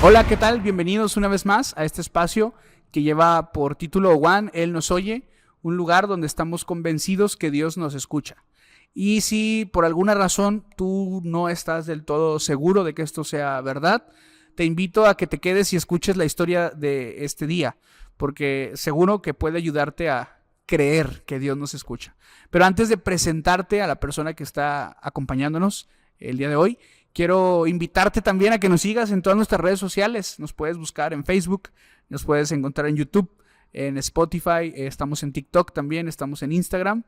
Hola, ¿qué tal? Bienvenidos una vez más a este espacio que lleva por título Juan, Él nos oye, un lugar donde estamos convencidos que Dios nos escucha. Y si por alguna razón tú no estás del todo seguro de que esto sea verdad, te invito a que te quedes y escuches la historia de este día, porque seguro que puede ayudarte a creer que Dios nos escucha. Pero antes de presentarte a la persona que está acompañándonos el día de hoy, quiero invitarte también a que nos sigas en todas nuestras redes sociales. Nos puedes buscar en Facebook, nos puedes encontrar en YouTube, en Spotify, estamos en TikTok también, estamos en Instagram.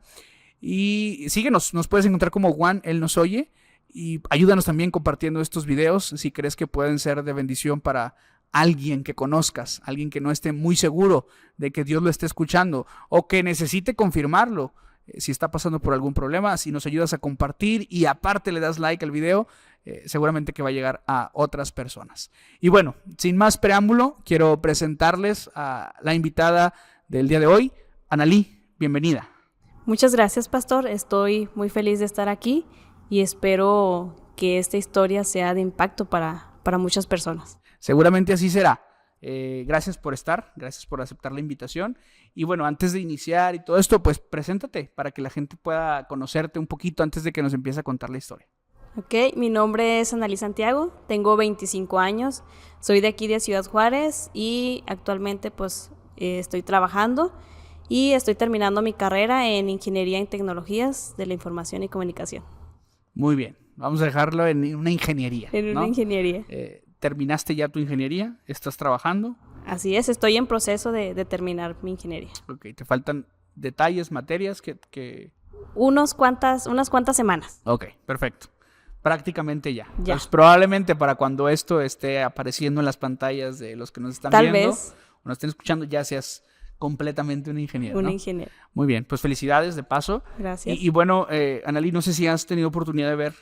Y síguenos, nos puedes encontrar como Juan, Él nos oye. Y ayúdanos también compartiendo estos videos si crees que pueden ser de bendición para alguien que conozcas, alguien que no esté muy seguro de que Dios lo esté escuchando o que necesite confirmarlo. Si está pasando por algún problema, si nos ayudas a compartir y aparte le das like al video, seguramente que va a llegar a otras personas. Y bueno, sin más preámbulo, quiero presentarles a la invitada del día de hoy, Analí, bienvenida. Muchas gracias, pastor. Estoy muy feliz de estar aquí y espero que esta historia sea de impacto para muchas personas. Seguramente así será. Gracias por estar, gracias por aceptar la invitación. Y bueno, antes de iniciar y todo esto, pues preséntate para que la gente pueda conocerte un poquito antes de que nos empiece a contar la historia. Ok, mi nombre es Analí Santiago, tengo 25 años, soy de aquí de Ciudad Juárez y actualmente pues estoy trabajando y estoy terminando mi carrera en Ingeniería en Tecnologías de la Información y Comunicación. Muy bien, vamos a dejarlo en una ingeniería, En ¿no? una ingeniería. ¿Terminaste ya tu ingeniería? ¿Estás trabajando? Así es, estoy en proceso de terminar mi ingeniería. Ok, ¿te faltan detalles, materias que... Unas cuantas semanas. Ok, perfecto. Prácticamente ya. Ya. Pues probablemente para cuando esto esté apareciendo en las pantallas de los que nos están Tal viendo vez. o nos estén escuchando, ya seas completamente una ingeniera, Una ¿no? ingeniera. Muy bien, pues felicidades de paso. Gracias. Y bueno, Analí, no sé si has tenido oportunidad de ver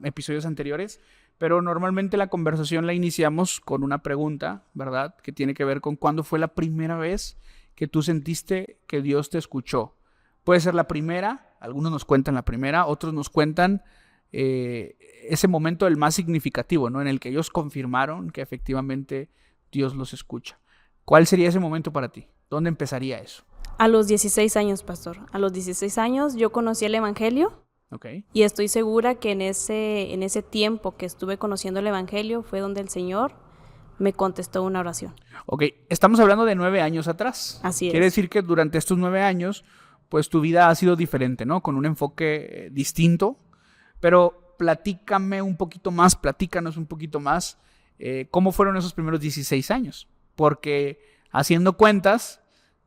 episodios anteriores, pero normalmente la conversación la iniciamos con una pregunta, ¿verdad? Que tiene que ver con cuándo fue la primera vez que tú sentiste que Dios te escuchó. Puede ser la primera, algunos nos cuentan la primera, otros nos cuentan ese momento el más significativo, ¿no? En el que ellos confirmaron que efectivamente Dios los escucha. ¿Cuál sería ese momento para ti? ¿Dónde empezaría eso? A los 16 años, pastor. A los 16 años yo conocí el Evangelio. Okay. Y estoy segura que en ese tiempo que estuve conociendo el Evangelio fue donde el Señor me contestó una oración. Ok, estamos hablando de 9 años atrás. Así es. Quiere decir que durante estos 9 años, pues tu vida ha sido diferente, ¿no? Con un enfoque distinto. Pero platícanos un poquito más, ¿cómo fueron esos primeros 16 años? Porque haciendo cuentas,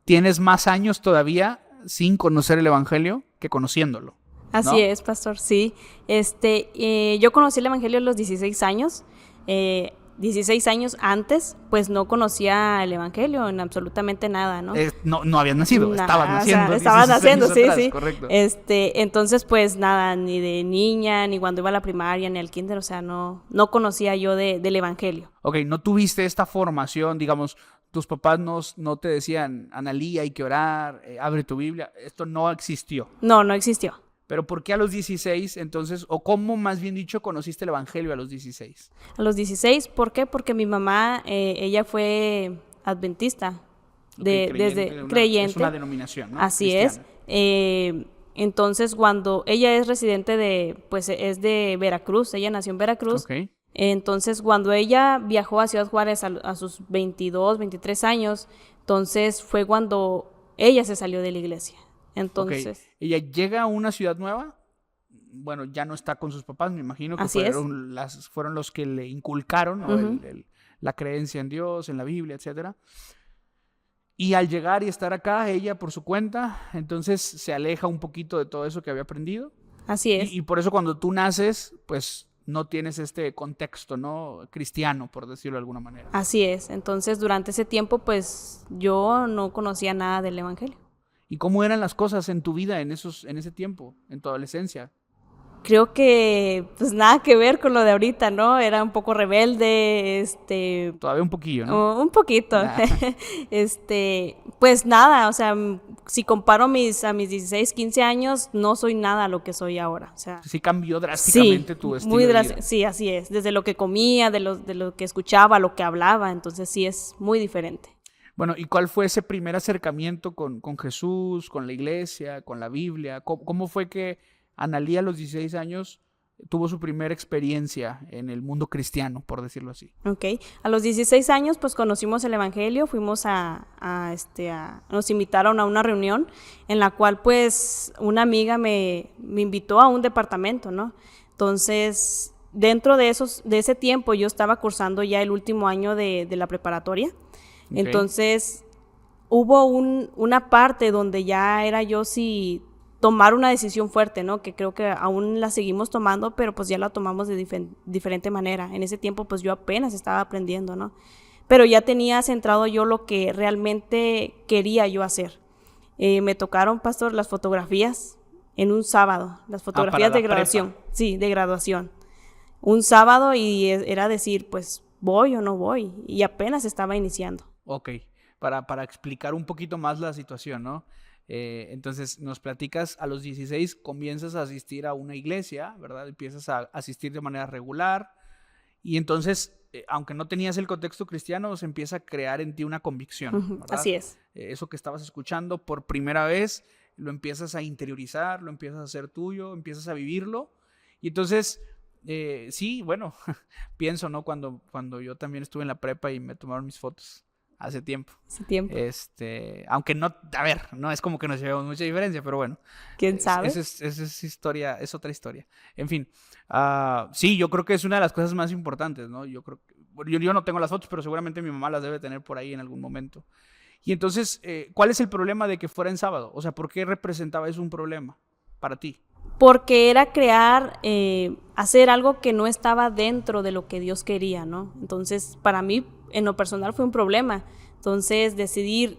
tienes más años todavía sin conocer el Evangelio que conociéndolo, ¿no? Así es, pastor, sí. Yo conocí el Evangelio a los 16 años. 16 años antes, pues no conocía el Evangelio en absolutamente nada, ¿no? No habías nacido, estabas naciendo. O sea, estabas naciendo, sí, atrás, sí. Correcto. Entonces, pues nada, ni de niña, ni cuando iba a la primaria, ni al kinder, o sea, no conocía yo del Evangelio. Ok, no tuviste esta formación, digamos, tus papás no te decían, Analí, hay que orar, abre tu Biblia, esto no existió. No existió. Pero ¿por qué a los 16 entonces, o cómo más bien dicho, conociste el Evangelio a los 16? A los 16, ¿por qué? Porque mi mamá, ella fue adventista, creyente. Es una denominación, ¿no? Así Cristiana. es. Entonces, cuando ella es residente es de Veracruz, ella nació en Veracruz. Okay. Entonces, cuando ella viajó a Ciudad Juárez a sus 22, 23 años, entonces fue cuando ella se salió de la iglesia. Entonces, okay. Ella llega a una ciudad nueva, bueno, ya no está con sus papás, me imagino que fueron los que le inculcaron, ¿no? Uh-huh. La creencia en Dios, en la Biblia, etcétera. Y al llegar y estar acá, ella por su cuenta, entonces se aleja un poquito de todo eso que había aprendido. Así es. Y por eso cuando tú naces, pues no tienes este contexto, ¿no? Cristiano, por decirlo de alguna manera. Así es. Entonces, durante ese tiempo, pues yo no conocía nada del Evangelio. ¿Y cómo eran las cosas en tu vida en ese tiempo, en tu adolescencia? Creo que pues nada que ver con lo de ahorita, ¿no? Era un poco rebelde, Todavía un poquillo, ¿no? un poquito. Nah. Pues nada, o sea, si comparo a mis 16, 15 años, no soy nada lo que soy ahora. O sea, Sí cambió sí, drásticamente tu estilo muy de vida. drástico, sí, así es. Desde lo que comía, de lo que escuchaba, lo que hablaba, entonces sí es muy diferente. Bueno, ¿y cuál fue ese primer acercamiento con Jesús, con la iglesia, con la Biblia? ¿Cómo fue que Analía a los 16 años tuvo su primera experiencia en el mundo cristiano, por decirlo así? Ok, a los 16 años pues conocimos el evangelio, fuimos nos invitaron a una reunión en la cual pues una amiga me invitó a un departamento, ¿no? Entonces, dentro de ese tiempo yo estaba cursando ya el último año de la preparatoria, Okay. entonces hubo una parte donde ya era yo si tomar una decisión fuerte, ¿no? Que creo que aún la seguimos tomando, pero pues ya la tomamos de diferente manera. En ese tiempo pues yo apenas estaba aprendiendo, ¿no? Pero ya tenía centrado yo lo que realmente quería yo hacer. Me tocaron, pastor, las fotografías en un sábado, las fotografías de graduación. Prepa. Sí, de graduación. Un sábado y era decir, pues voy o no voy, y apenas estaba iniciando. Ok, para explicar un poquito más la situación, ¿no? Entonces, nos platicas, a los 16 comienzas a asistir a una iglesia, ¿verdad? Empiezas a asistir de manera regular y entonces, aunque no tenías el contexto cristiano, se empieza a crear en ti una convicción, ¿verdad? Así es. Eso que estabas escuchando por primera vez, lo empiezas a interiorizar, lo empiezas a hacer tuyo, empiezas a vivirlo y entonces... sí, bueno, pienso, ¿no? Cuando yo también estuve en la prepa y me tomaron mis fotos hace tiempo. Hace tiempo. Aunque no, a ver, no es como que nos llevamos mucha diferencia, pero bueno. ¿Quién sabe? Esa es historia, es otra historia. En fin, sí, yo creo que es una de las cosas más importantes, ¿no? Yo creo que, bueno, yo no tengo las fotos, pero seguramente mi mamá las debe tener por ahí en algún momento. Y entonces, ¿cuál es el problema de que fuera en sábado? O sea, ¿por qué representaba eso un problema para ti? Porque era hacer algo que no estaba dentro de lo que Dios quería, ¿no? Entonces, para mí, en lo personal, fue un problema. Entonces, decidir,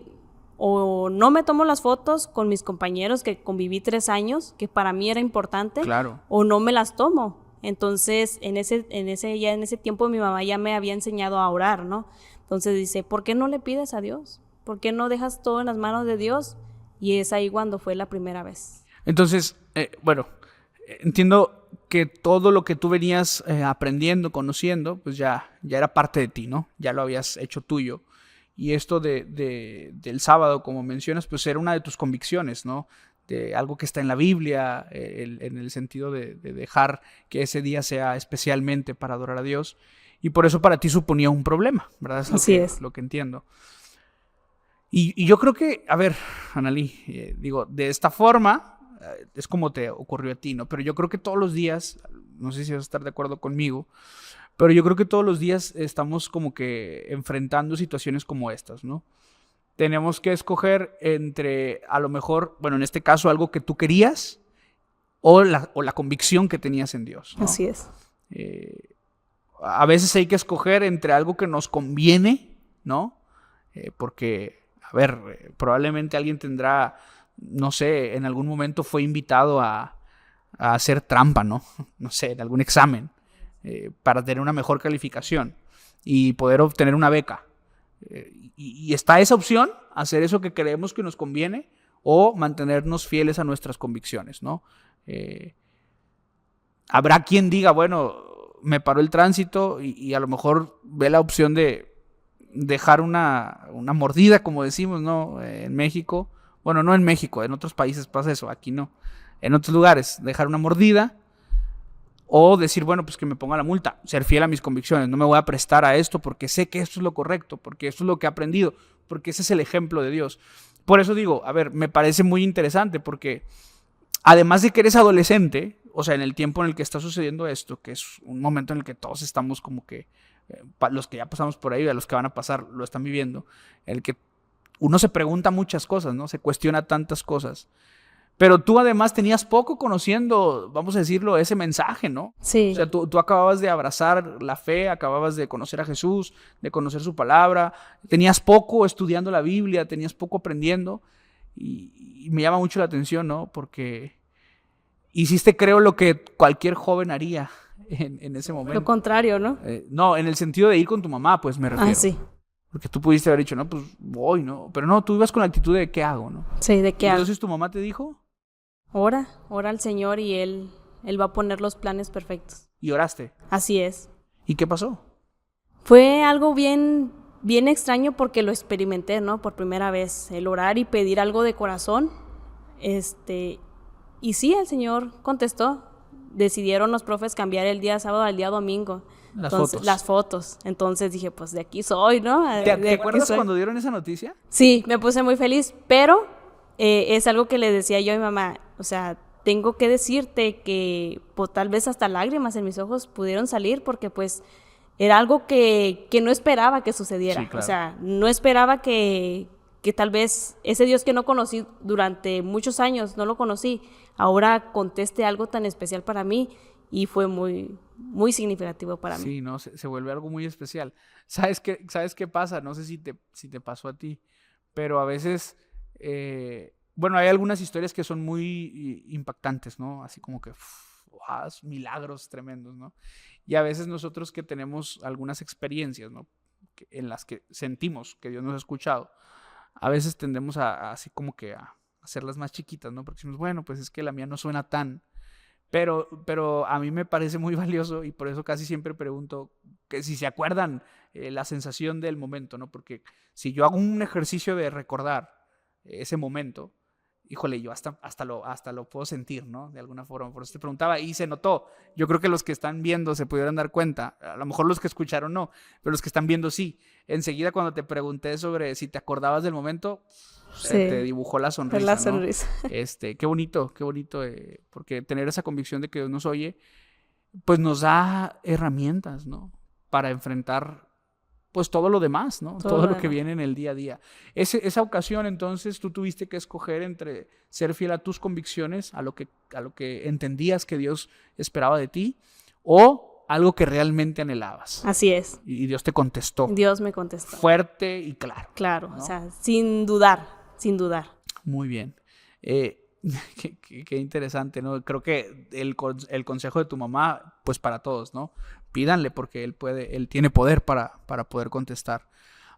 o no me tomo las fotos con mis compañeros que conviví 3 años, que para mí era importante, Claro. o no me las tomo. Entonces, en ese tiempo mi mamá ya me había enseñado a orar, ¿no? Entonces dice, ¿por qué no le pides a Dios? ¿Por qué no dejas todo en las manos de Dios? Y es ahí cuando fue la primera vez. Entonces, bueno, entiendo que todo lo que tú venías aprendiendo, conociendo, pues ya era parte de ti, ¿no? Ya lo habías hecho tuyo. Y esto del sábado, como mencionas, pues era una de tus convicciones, ¿no? De algo que está en la Biblia, en el sentido de dejar que ese día sea especialmente para adorar a Dios. Y por eso para ti suponía un problema, ¿verdad? Así es. Lo que entiendo. Y yo creo que, a ver, Analí, digo, de esta forma es como te ocurrió a ti, ¿no? Pero yo creo que todos los días, no sé si vas a estar de acuerdo conmigo, pero yo creo que todos los días estamos como que enfrentando situaciones como estas, ¿no? Tenemos que escoger entre, a lo mejor, bueno, en este caso, algo que tú querías o la convicción que tenías en Dios, ¿no? Así es. A veces hay que escoger entre algo que nos conviene, ¿no? Porque, a ver, probablemente alguien tendrá, no sé, en algún momento fue invitado a hacer trampa, ¿no? No sé, en algún examen, para tener una mejor calificación y poder obtener una beca. Y está esa opción, hacer eso que creemos que nos conviene o mantenernos fieles a nuestras convicciones, ¿no? Habrá quien diga, bueno, me paró el tránsito y a lo mejor ve la opción de dejar una mordida, como decimos, ¿no? En México. Bueno, no en México, en otros países pasa eso, aquí no. En otros lugares, dejar una mordida o decir, bueno, pues que me ponga la multa, ser fiel a mis convicciones, no me voy a prestar a esto porque sé que esto es lo correcto, porque esto es lo que he aprendido, porque ese es el ejemplo de Dios. Por eso digo, a ver, me parece muy interesante porque además de que eres adolescente, o sea, en el tiempo en el que está sucediendo esto, que es un momento en el que todos estamos como que, los que ya pasamos por ahí, a los que van a pasar, lo están viviendo, en el que uno se pregunta muchas cosas, ¿no? Se cuestiona tantas cosas. Pero tú además tenías poco conociendo, vamos a decirlo, ese mensaje, ¿no? Sí. O sea, tú acababas de abrazar la fe, acababas de conocer a Jesús, de conocer su palabra, tenías poco estudiando la Biblia, tenías poco aprendiendo y me llama mucho la atención, ¿no? Porque hiciste, creo, lo que cualquier joven haría en ese momento. Lo contrario, ¿no? No, en el sentido de ir con tu mamá, pues me refiero. Ah, sí. Porque tú pudiste haber dicho, no, pues voy, ¿no? Pero no, tú ibas con la actitud de ¿qué hago, no? Sí, ¿de qué hago? Entonces tu mamá te dijo Ora al Señor y Él va a poner los planes perfectos. y oraste. Así es. ¿Y qué pasó? Fue algo bien extraño porque lo experimenté, ¿no? Por primera vez, el orar y pedir algo de corazón. Y sí, el Señor contestó. Decidieron los profes cambiar el día sábado al día domingo. Las fotos. Entonces dije, pues de aquí soy, ¿no? ¿Te acuerdas cuando dieron esa noticia? Sí, me puse muy feliz, pero es algo que le decía yo a mi mamá, o sea, tengo que decirte que pues, tal vez hasta lágrimas en mis ojos pudieron salir porque pues era algo que no esperaba que sucediera. Sí, claro. O sea, no esperaba que tal vez ese Dios que no conocí durante muchos años, no lo conocí, ahora conteste algo tan especial para mí y fue muy, muy significativo para mí. Sí, no, se vuelve algo muy especial. ¿Sabes qué pasa? No sé si te pasó a ti, pero a veces, bueno, hay algunas historias que son muy impactantes, ¿no? Así como que, wow, milagros tremendos, ¿no? Y a veces nosotros que tenemos algunas experiencias, ¿no? En las que sentimos que Dios nos ha escuchado, a veces tendemos así como que a hacerlas más chiquitas, ¿no? Porque decimos, bueno, pues es que la mía no suena tan... Pero a mí me parece muy valioso y por eso casi siempre pregunto que si se acuerdan la sensación del momento, ¿no? Porque si yo hago un ejercicio de recordar ese momento, híjole, yo hasta lo puedo sentir, ¿no? De alguna forma. Por eso te preguntaba y se notó. Yo creo que los que están viendo se pudieron dar cuenta. A lo mejor los que escucharon no, pero los que están viendo sí. Enseguida cuando te pregunté sobre si te acordabas del momento, se te dibujó la sonrisa, la sonrisa. ¿no? Qué bonito, porque tener esa convicción de que Dios nos oye, pues nos da herramientas, ¿no? Para enfrentar pues todo lo demás, ¿no? Todo lo que viene en el día a día. Esa ocasión, entonces, tú tuviste que escoger entre ser fiel a tus convicciones, a lo que entendías que Dios esperaba de ti, o algo que realmente anhelabas. Así es. Y Dios te contestó. Dios me contestó. Fuerte y claro. Claro, ¿no? O sea, sin dudar. Muy bien. Qué interesante, ¿no? Creo que el consejo de tu mamá, pues para todos, ¿no? Pídanle porque él tiene poder para poder contestar.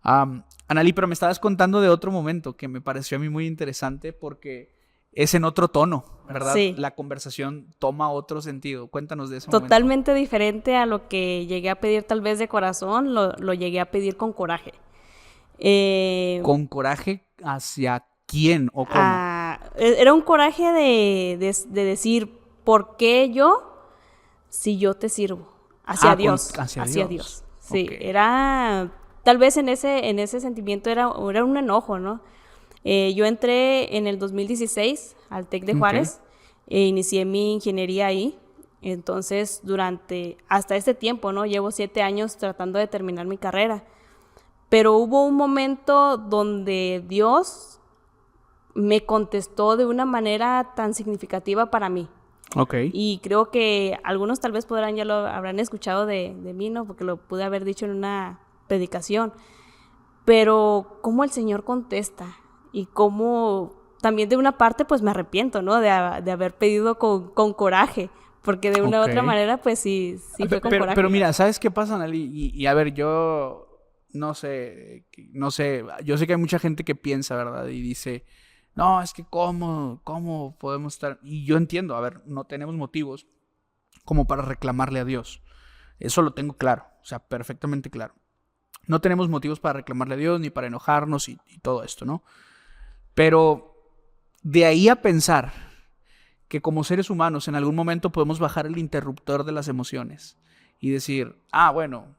Analí, pero me estabas contando de otro momento que me pareció a mí muy interesante porque es en otro tono, ¿verdad? Sí. La conversación toma otro sentido. Cuéntanos de ese Totalmente momento. Diferente a lo que llegué a pedir tal vez de corazón, lo llegué a pedir con coraje. ¿Con coraje hacia quién o cómo? Era un coraje de decir, ¿por qué yo si yo te sirvo? Hacia Dios. Hacia Dios. Sí, okay. Era, tal vez en ese sentimiento era un enojo, ¿no? Yo entré en el 2016 al TEC de Juárez, inicié mi ingeniería ahí, entonces hasta este tiempo, ¿no? Llevo 7 años tratando de terminar mi carrera, pero hubo un momento donde Dios me contestó de una manera tan significativa para mí. Okay. Y creo que algunos tal vez ya lo habrán escuchado de mí, ¿no? Porque lo pude haber dicho en una predicación. Pero cómo el Señor contesta y cómo también de una parte pues me arrepiento, ¿no? De haber pedido con coraje. Porque de una u otra manera pues sí fue con coraje. Pero mira, ¿sabes qué pasa, Analí? Y a ver, yo no sé, yo sé que hay mucha gente que piensa, ¿verdad? Y dice... No, es que ¿cómo podemos estar? Y yo entiendo, a ver, no tenemos motivos como para reclamarle a Dios. Eso lo tengo claro, o sea, perfectamente claro. No tenemos motivos para reclamarle a Dios, ni para enojarnos y todo esto, ¿no? Pero de ahí a pensar que como seres humanos en algún momento podemos bajar el interruptor de las emociones y decir, bueno,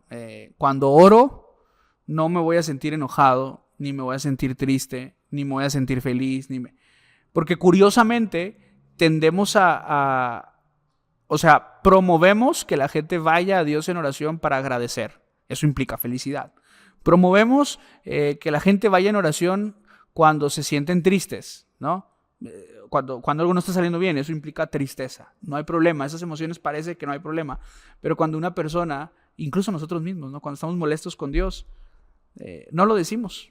cuando oro no me voy a sentir enojado, ni me voy a sentir triste, ni me voy a sentir feliz, porque curiosamente tendemos o sea, promovemos que la gente vaya a Dios en oración para agradecer. Eso implica felicidad. Promovemos que la gente vaya en oración cuando se sienten tristes, ¿no? Cuando algo no está saliendo bien, eso implica tristeza. No hay problema, esas emociones parece que no hay problema. Pero cuando una persona, incluso nosotros mismos, ¿no? Cuando estamos molestos con Dios, no lo decimos.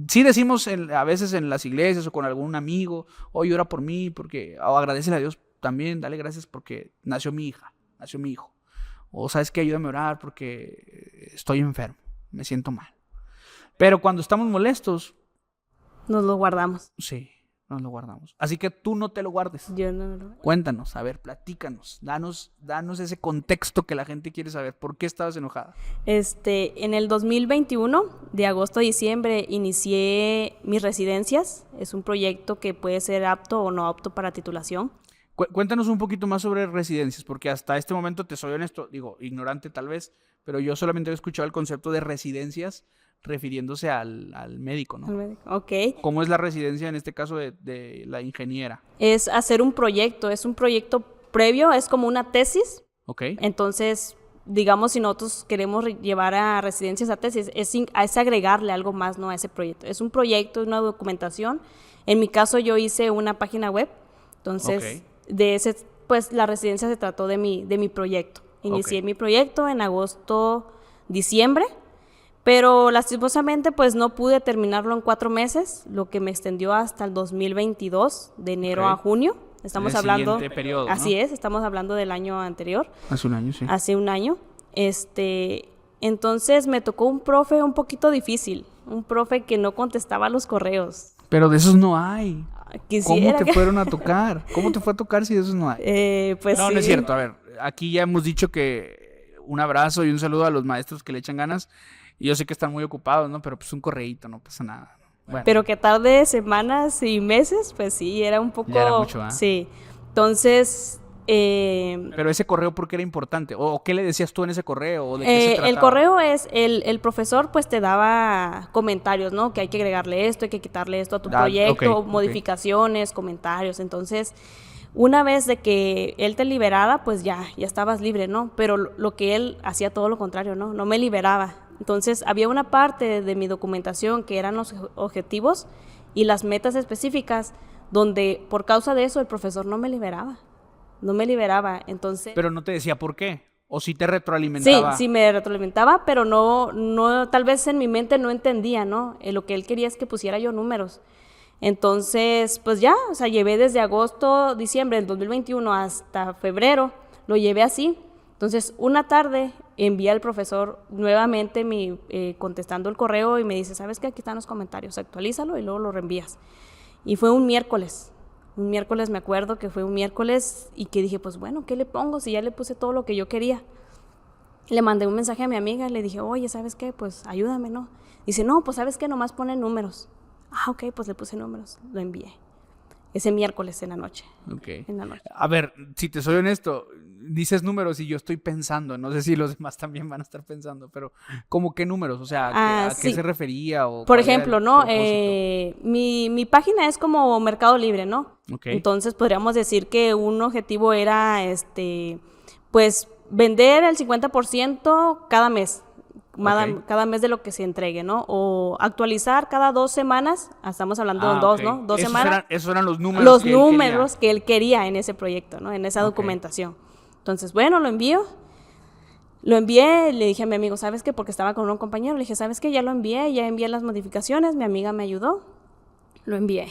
Sí decimos a veces en las iglesias o con algún amigo, oye, ora por mí, o agradecele a Dios, también dale gracias porque nació mi hija, nació mi hijo. O sabes que ayúdame a orar porque estoy enfermo, me siento mal. Pero cuando estamos molestos, nos lo guardamos. sí, nos lo guardamos. Así que tú no te lo guardes. Yo no. Cuéntanos, a ver, platícanos, danos ese contexto que la gente quiere saber. ¿Por qué estabas enojada? En el 2021, de agosto a diciembre, inicié mis residencias. Es un proyecto que puede ser apto o no apto para titulación. Cuéntanos un poquito más sobre residencias, porque hasta este momento, te soy honesto, digo, ignorante tal vez, pero yo solamente he escuchado el concepto de residencias refiriéndose al médico, ¿no? Al médico, ok. ¿Cómo es la residencia en este caso de la ingeniera? Es hacer un proyecto, es un proyecto previo, es como una tesis. Ok. Entonces, digamos, si nosotros queremos llevar a residencias a tesis, es agregarle algo más, ¿no?, a ese proyecto. Es un proyecto, es una documentación. En mi caso, yo hice una página web, entonces, de ese, pues, la residencia se trató de mi proyecto. Inicié mi proyecto en agosto, diciembre, pero lastimosamente, pues, no pude terminarlo en 4 meses, lo que me extendió hasta el 2022, de enero a junio. Estamos hablando, periodo, ¿no? Así es, estamos hablando del año anterior. Hace un año, sí. Hace un año. Entonces me tocó un profe un poquito difícil, un profe que no contestaba los correos. Pero de esos no hay. Quisiera ¿Cómo te fueron a tocar? ¿Cómo te fue a tocar si de esos no hay? pues no, sí. no es cierto. A ver, aquí ya hemos dicho que un abrazo y un saludo a los maestros que le echan ganas. Y yo sé que están muy ocupados, ¿no? Pero pues un correíto, no pasa nada. Bueno. Pero que tarde semanas y meses, pues sí, era un poco... Ya era mucho, ¿eh? Sí. Entonces... Pero ese correo, ¿por qué era importante? ¿O qué le decías tú en ese correo? ¿O de qué se trataba? El correo es... El profesor, pues, te daba comentarios, ¿no? Que hay que agregarle esto, hay que quitarle esto a tu proyecto, modificaciones, comentarios. Entonces, una vez de que él te liberara, pues ya estabas libre, ¿no? Pero lo que él hacía todo lo contrario, ¿no? No me liberaba. Entonces, había una parte de mi documentación que eran los objetivos y las metas específicas, donde por causa de eso el profesor no me liberaba. No me liberaba, entonces... Pero no te decía por qué, o sí te retroalimentaba. Sí, me retroalimentaba, pero no, tal vez en mi mente no entendía, ¿no? Lo que él quería es que pusiera yo números. Entonces, pues ya, o sea, llevé desde agosto, diciembre del 2021 hasta febrero, lo llevé así. Entonces, una tarde envía al profesor nuevamente contestando el correo y me dice, ¿sabes qué? Aquí están los comentarios, actualízalo y luego lo reenvías. Y fue un miércoles me acuerdo que fue un miércoles y que dije, pues bueno, ¿qué le pongo si ya le puse todo lo que yo quería? Le mandé un mensaje a mi amiga y le dije, oye, ¿sabes qué? Pues ayúdame, ¿no? Dice, no, pues ¿sabes qué? Nomás pone números. Ah, ok, pues le puse números, lo envié. Ese miércoles en la noche. Ok. En la noche. A ver, si te soy honesto, dices números y yo estoy pensando, no sé si los demás también van a estar pensando, pero ¿cómo qué números? O sea, ¿a qué se refería? O por ejemplo, ¿no? Mi página es como Mercado Libre, ¿no? Okay. Entonces podríamos decir que un objetivo era, pues, vender el 50% cada mes. Cada mes de lo que se entregue, ¿no? O actualizar cada 2 semanas, estamos hablando de 2, ¿no? 2 semanas. Esos eran los números. Los números que él quería en ese proyecto, ¿no? En esa documentación. Entonces, bueno, lo envié, le dije a mi amigo, ¿sabes qué? Porque estaba con un compañero, le dije, ¿sabes qué? Ya envié las modificaciones, mi amiga me ayudó, lo envié,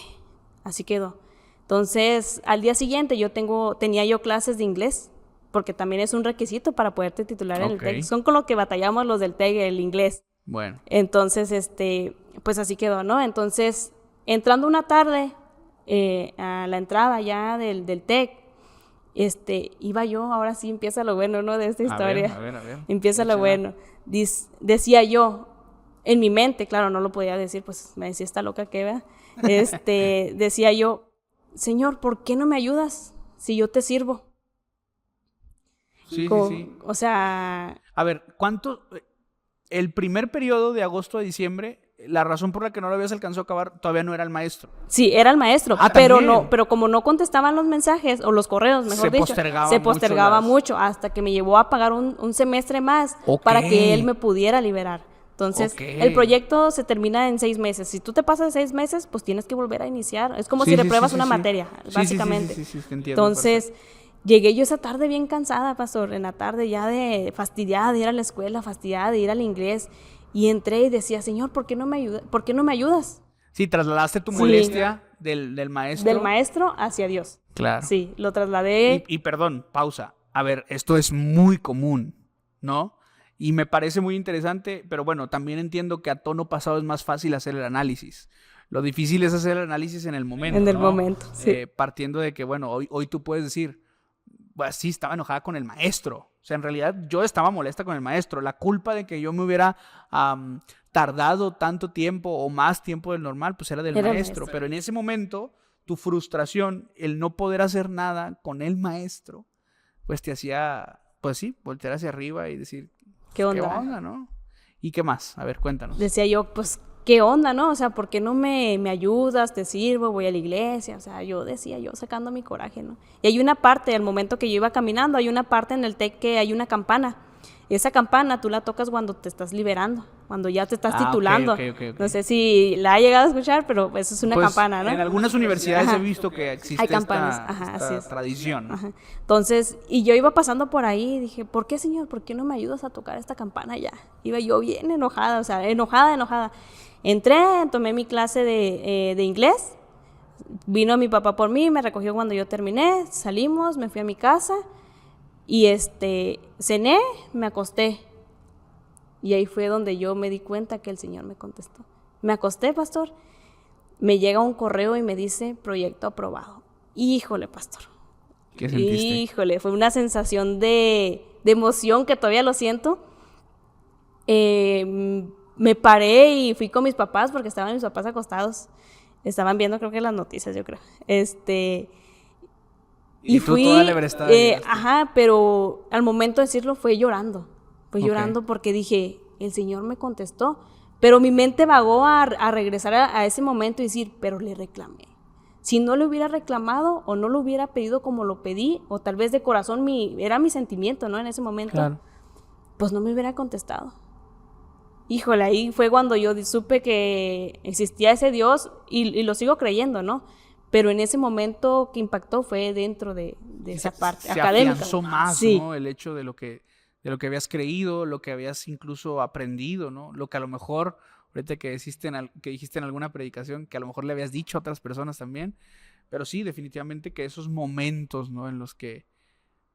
así quedó. Entonces, al día siguiente tenía yo clases de inglés, porque también es un requisito para poderte titular en el TEC. Son con lo que batallamos los del TEC, el inglés. Bueno. Entonces, pues así quedó, ¿no? Entonces, entrando una tarde a la entrada ya del TEC, iba yo, ahora sí empieza lo bueno, ¿no? De esta historia. A ver. Empieza lo bueno. Decía yo, en mi mente, claro, no lo podía decir, pues me decía esta loca que vea. Decía yo, Señor, ¿por qué no me ayudas si yo te sirvo? Sí. O sea... A ver, el primer periodo de agosto a diciembre, la razón por la que no lo habías alcanzado a acabar todavía no era el maestro. Sí, era el maestro, pero como no contestaban los mensajes, o los correos, mejor dicho, se postergaba mucho hasta que me llevó a pagar un semestre más para que él me pudiera liberar. Entonces, el proyecto se termina en 6 meses. Si tú te pasas de 6 meses, pues tienes que volver a iniciar. Es como si repruebas una materia, básicamente. Sí, te entiendo. Entonces... Llegué yo esa tarde bien cansada, pastor, en la tarde ya fastidiada de ir a la escuela, fastidiada de ir al inglés, y entré y decía, Señor, ¿por qué no me ayudas? Sí, trasladaste tu molestia del maestro. Del maestro hacia Dios. Claro. Sí, lo trasladé. Y perdón, pausa. A ver, esto es muy común, ¿no? Y me parece muy interesante, pero bueno, también entiendo que a tono pasado es más fácil hacer el análisis. Lo difícil es hacer el análisis en el momento, En el ¿no? momento, sí. Partiendo de que, bueno, hoy tú puedes decir, pues sí, estaba enojada con el maestro. O sea, en realidad yo estaba molesta con el maestro. La culpa de que yo me hubiera tardado tanto tiempo o más tiempo del normal, pues era del maestro. Pero en ese momento, tu frustración, el no poder hacer nada con el maestro, pues te hacía, pues sí, voltear hacia arriba y decir, ¿qué onda? ¿Qué onda, no? ¿Y qué más? A ver, cuéntanos. Decía yo, pues, ¿qué onda, no? O sea, ¿por qué no me ayudas? Te sirvo, voy a la iglesia. O sea, yo decía, yo sacando mi coraje, ¿no? Y hay una parte, al momento que yo iba caminando, hay una parte en el TEC que hay una campana. Esa campana tú la tocas cuando te estás liberando, cuando ya te estás titulando. Okay. No sé si la ha llegado a escuchar, pero eso es una campana, ¿no? En algunas universidades he visto que existe esta tradición. Ajá. Entonces, y yo iba pasando por ahí y dije, ¿por qué, Señor? ¿Por qué no me ayudas a tocar esta campana ya? Iba yo bien enojada, o sea, enojada. Entré, tomé mi clase de inglés, vino mi papá por mí, me recogió cuando yo terminé, salimos, me fui a mi casa y cené, me acosté. Y ahí fue donde yo me di cuenta que el Señor me contestó. Me acosté, pastor, me llega un correo y me dice, proyecto aprobado. Híjole, pastor. ¿Qué sentiste? Híjole, fue una sensación de emoción que todavía lo siento. Me paré y fui con mis papás porque estaban mis papás acostados. Estaban viendo, creo que las noticias, yo creo. Y tú toda lebrestada. Ajá, pero al momento de decirlo fue llorando. Fue llorando porque dije, el Señor me contestó. Pero mi mente vagó a regresar a ese momento y decir, pero le reclamé. Si no le hubiera reclamado o no lo hubiera pedido como lo pedí, o tal vez de corazón era mi sentimiento, ¿no? En ese momento, claro, pues no me hubiera contestado. Híjole, ahí fue cuando yo supe que existía ese Dios y lo sigo creyendo, ¿no? Pero en ese momento que impactó fue dentro de esa parte académica. Se afianzó más, sí, ¿no? El hecho de lo que habías creído, lo que habías incluso aprendido, ¿no? Lo que a lo mejor, ahorita que dijiste en alguna predicación, que a lo mejor le habías dicho a otras personas también. Pero sí, definitivamente que esos momentos, ¿no? En los que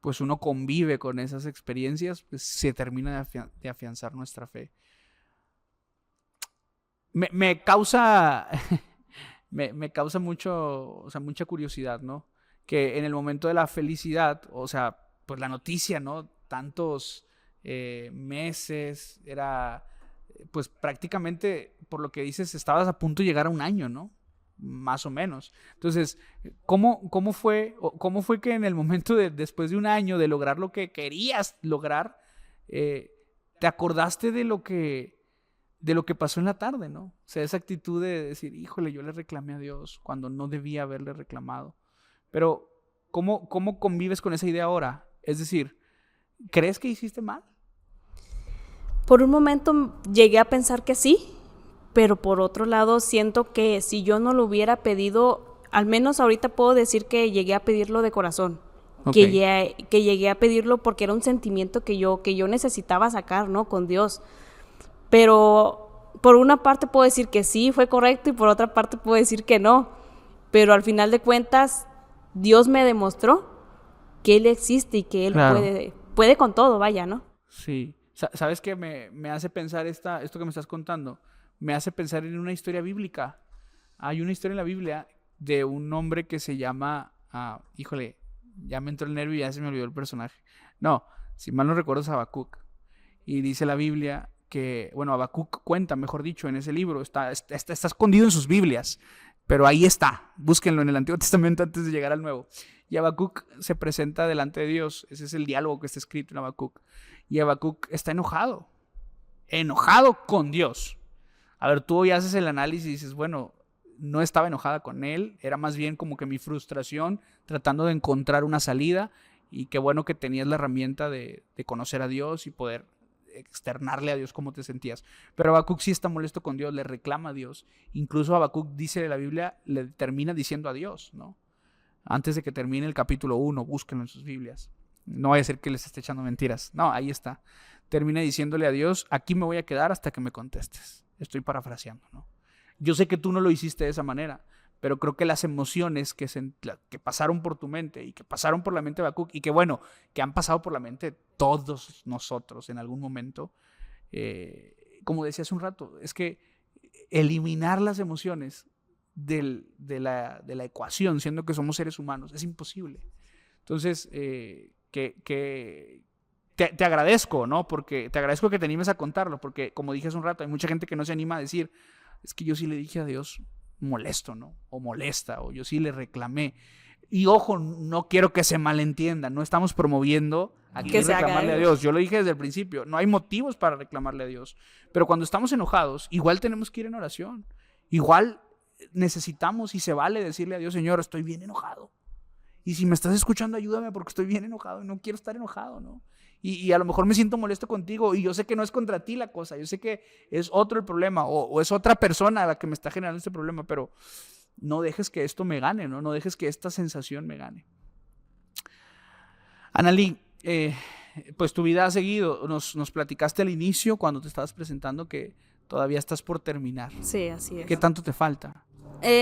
pues uno convive con esas experiencias, pues se termina de afianzar nuestra fe. Me causa me causa mucho, o sea, mucha curiosidad, ¿no? Que en el momento de la felicidad, o sea, pues la noticia, ¿no? Tantos meses, era, pues prácticamente, por lo que dices, estabas a punto de llegar a un año, ¿no? Más o menos. Entonces, ¿cómo fue que en el momento después de un año de lograr lo que querías lograr, te acordaste de lo que pasó en la tarde, ¿no? O sea, esa actitud de decir, híjole, yo le reclamé a Dios cuando no debía haberle reclamado. Pero, ¿cómo convives con esa idea ahora? Es decir, ¿crees que hiciste mal? Por un momento llegué a pensar que sí, pero por otro lado siento que si yo no lo hubiera pedido, al menos ahorita puedo decir que llegué a pedirlo de corazón. Okay. Que llegué a pedirlo porque era un sentimiento que yo necesitaba sacar, ¿no? Con Dios. Pero por una parte puedo decir que sí, fue correcto, y por otra parte puedo decir que no. Pero al final de cuentas, Dios me demostró que Él existe y que Él puede con todo, vaya, ¿no? Sí. ¿Sabes qué me hace pensar esto que me estás contando? Me hace pensar en una historia bíblica. Hay una historia en la Biblia de un hombre que se llama... híjole, ya me entró el nervio y ya se me olvidó el personaje. No, si mal no recuerdo es Habacuc. Y dice la Biblia que, bueno, Habacuc cuenta, mejor dicho, en ese libro, está escondido en sus Biblias, pero ahí está, búsquenlo en el Antiguo Testamento antes de llegar al Nuevo. Y Habacuc se presenta delante de Dios, ese es el diálogo que está escrito en Habacuc, y Habacuc está enojado con Dios. A ver, tú hoy haces el análisis y dices, bueno, no estaba enojada con él, era más bien como que mi frustración tratando de encontrar una salida, y qué bueno que tenías la herramienta de conocer a Dios y poder externarle a Dios cómo te sentías. Pero Habacuc sí está molesto con Dios, le reclama a Dios. Incluso Habacuc dice en la Biblia, le termina diciendo a Dios, ¿no? Antes de que termine el capítulo 1, búsquenlo en sus Biblias. No vaya a ser que les esté echando mentiras. No, ahí está. Termina diciéndole a Dios, aquí me voy a quedar hasta que me contestes. Estoy parafraseando, ¿no? Yo sé que tú no lo hiciste de esa manera, pero creo que las emociones que pasaron por tu mente y que pasaron por la mente de Habacuc y que bueno, que han pasado por la mente de todos nosotros en algún momento, como decía hace un rato, es que eliminar las emociones de la ecuación, siendo que somos seres humanos, es imposible. Entonces, te agradezco, ¿no? Porque te agradezco que te animes a contarlo, porque como dije hace un rato, hay mucha gente que no se anima a decir, es que yo sí le dije a Dios molesto, ¿no? O molesta, o yo sí le reclamé. Y ojo, no quiero que se malentienda, no estamos promoviendo aquí que reclamarle a Dios. Yo lo dije desde el principio, no hay motivos para reclamarle a Dios. Pero cuando estamos enojados, igual tenemos que ir en oración. Igual necesitamos y se vale decirle a Dios, Señor, estoy bien enojado. Y si me estás escuchando, ayúdame porque estoy bien enojado y no quiero estar enojado, ¿no? Y a lo mejor me siento molesto contigo y yo sé que no es contra ti la cosa, yo sé que es otro el problema o es otra persona la que me está generando este problema, pero no dejes que esto me gane, ¿no? No dejes que esta sensación me gane. Analí, pues tu vida ha seguido, nos platicaste al inicio cuando te estabas presentando que todavía estás por terminar. Sí, así es. ¿Qué tanto te falta?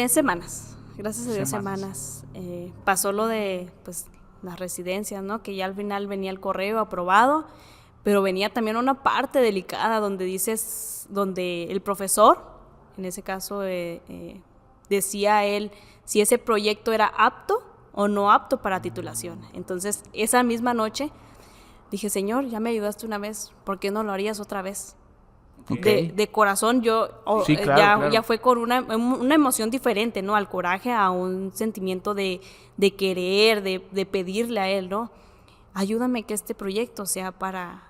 Semanas, gracias a Dios, semanas. Pasó lo de pues las residencias, ¿no? Que ya al final venía el correo aprobado, pero venía también una parte delicada donde el profesor, en ese caso decía él si ese proyecto era apto o no apto para titulación. Entonces, esa misma noche dije, Señor, ya me ayudaste una vez, ¿por qué no lo harías otra vez? Okay. De corazón sí, claro. Ya fue con una emoción diferente, ¿no? Al coraje, a un sentimiento de querer, de pedirle a él, ¿no? Ayúdame que este proyecto sea para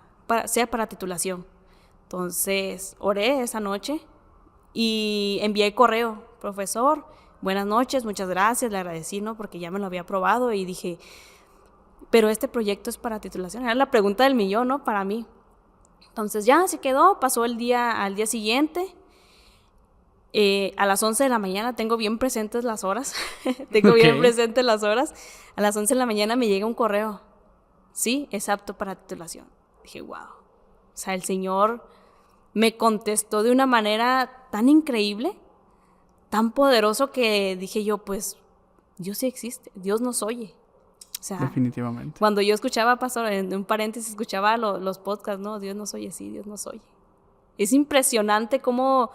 titulación. Entonces, oré esa noche y envié el correo, profesor, buenas noches, muchas gracias, le agradecí, ¿no? Porque ya me lo había aprobado y dije, pero este proyecto es para titulación. Era la pregunta del millón, ¿no? Para mí. Entonces ya se quedó, pasó al día siguiente, a las 11 de la mañana, tengo bien presentes las horas, bien presentes las horas, a las 11 de la mañana me llega un correo, sí, es apto para titulación. Dije, wow, o sea, el Señor me contestó de una manera tan increíble, tan poderoso que dije yo, pues, Dios sí existe, Dios nos oye. O sea, definitivamente. Cuando yo escuchaba, pastor, en un paréntesis, escuchaba los podcasts, ¿no? Dios nos oye, sí, Dios nos oye. Es impresionante cómo,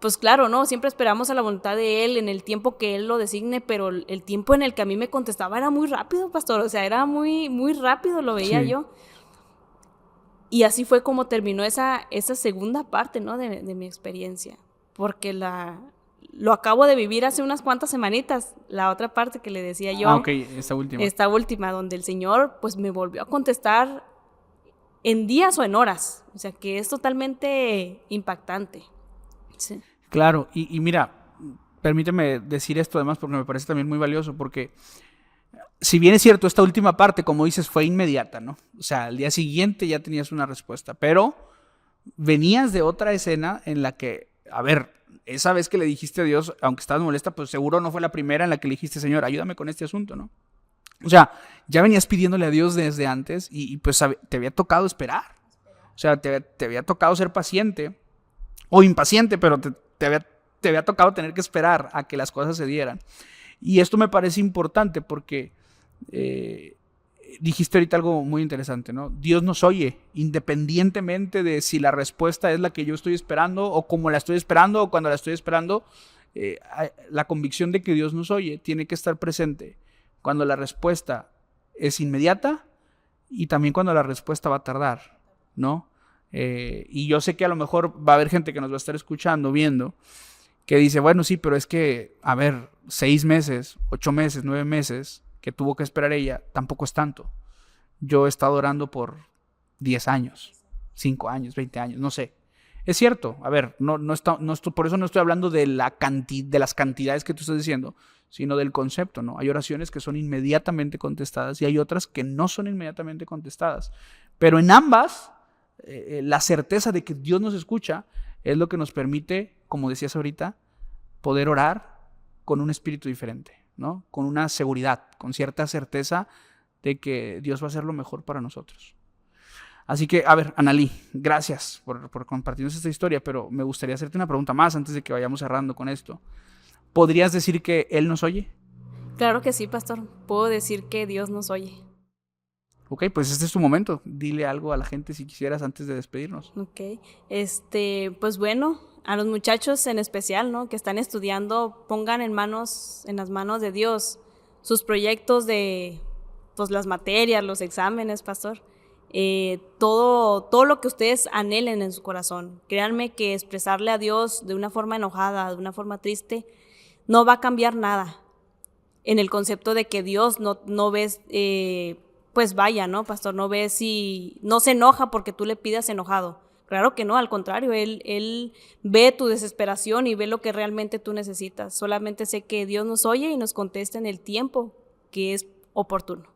pues claro, ¿no? Siempre esperamos a la voluntad de Él en el tiempo que Él lo designe, pero el tiempo en el que a mí me contestaba era muy rápido, pastor. O sea, era muy, muy rápido, lo veía yo. Y así fue como terminó esa segunda parte, ¿no? De mi experiencia. Porque lo acabo de vivir hace unas cuantas semanitas, la otra parte que le decía yo. Ok, esta última, donde el Señor pues me volvió a contestar en días o en horas, o sea que es totalmente impactante. Sí. Claro, y mira, permíteme decir esto además porque me parece también muy valioso, porque si bien es cierto, esta última parte, como dices, fue inmediata, ¿no? O sea, al día siguiente ya tenías una respuesta, pero venías de otra escena en la que, a ver, esa vez que le dijiste a Dios, aunque estabas molesta, pues seguro no fue la primera en la que le dijiste, Señor, ayúdame con este asunto, ¿no? O sea, ya venías pidiéndole a Dios desde antes y pues te había tocado esperar. O sea, te había tocado ser paciente o impaciente, pero te había tocado tener que esperar a que las cosas se dieran. Y esto me parece importante porque dijiste ahorita algo muy interesante, ¿no? Dios nos oye, independientemente de si la respuesta es la que yo estoy esperando o como la estoy esperando o cuando la estoy esperando. La convicción de que Dios nos oye tiene que estar presente cuando la respuesta es inmediata y también cuando la respuesta va a tardar, ¿no? Y yo sé que a lo mejor va a haber gente que nos va a estar escuchando, viendo, que dice, bueno, sí, pero es que, a ver, 6 meses, 8 meses, 9 meses que tuvo que esperar ella, tampoco es tanto. Yo he estado orando por 10 años, 5 años, 20 años, no sé. Es cierto, a ver, por eso no estoy hablando de las cantidades que tú estás diciendo, sino del concepto, ¿no? Hay oraciones que son inmediatamente contestadas y hay otras que no son inmediatamente contestadas. Pero en ambas, la certeza de que Dios nos escucha es lo que nos permite, como decías ahorita, poder orar con un espíritu diferente, ¿no? Con una seguridad, con cierta certeza de que Dios va a hacer lo mejor para nosotros. Así que, a ver, Analí, gracias por compartirnos esta historia, pero me gustaría hacerte una pregunta más antes de que vayamos cerrando con esto. ¿podrías decir que Él nos oye? Claro que sí, pastor. Puedo decir que Dios nos oye. Ok, pues este es tu momento. Dile algo a la gente si quisieras antes de despedirnos. Ok. Pues bueno, a los muchachos en especial, ¿no? Que están estudiando, pongan en las manos de Dios sus proyectos de, pues, las materias, los exámenes, pastor. Todo lo que ustedes anhelen en su corazón. Créanme que expresarle a Dios de una forma enojada, de una forma triste, no va a cambiar nada. En el concepto de que Dios no ves, pues vaya, ¿no, pastor? No ves si no se enoja porque tú le pidas enojado. Claro que no, al contrario, él ve tu desesperación y ve lo que realmente tú necesitas. Solamente sé que Dios nos oye y nos contesta en el tiempo que es oportuno.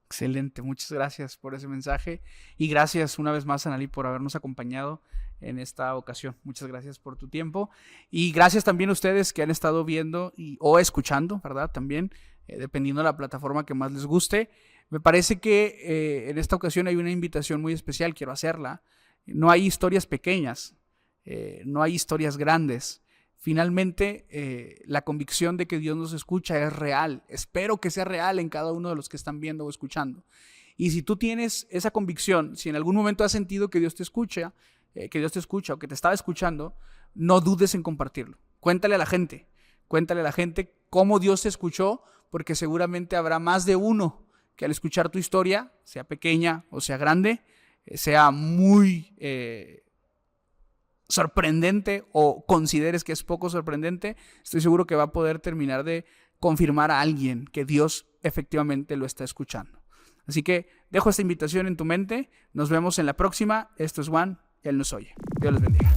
Excelente, muchas gracias por ese mensaje y gracias una vez más, Analí, por habernos acompañado en esta ocasión. Muchas gracias por tu tiempo y gracias también a ustedes que han estado viendo o escuchando, ¿verdad? También, dependiendo de la plataforma que más les guste. Me parece que en esta ocasión hay una invitación muy especial, quiero hacerla. No hay historias pequeñas, no hay historias grandes. Finalmente, la convicción de que Dios nos escucha es real. Espero que sea real en cada uno de los que están viendo o escuchando. Y si tú tienes esa convicción, si en algún momento has sentido que Dios te escucha o que te estaba escuchando, no dudes en compartirlo. Cuéntale a la gente cómo Dios te escuchó, porque seguramente habrá más de uno que al escuchar tu historia, sea pequeña o sea grande, sea muy sorprendente o consideres que es poco sorprendente, estoy seguro que va a poder terminar de confirmar a alguien que Dios efectivamente lo está escuchando. Así que dejo esta invitación en tu mente. Nos vemos en la próxima. Esto es Juan, Él nos oye. Dios les bendiga.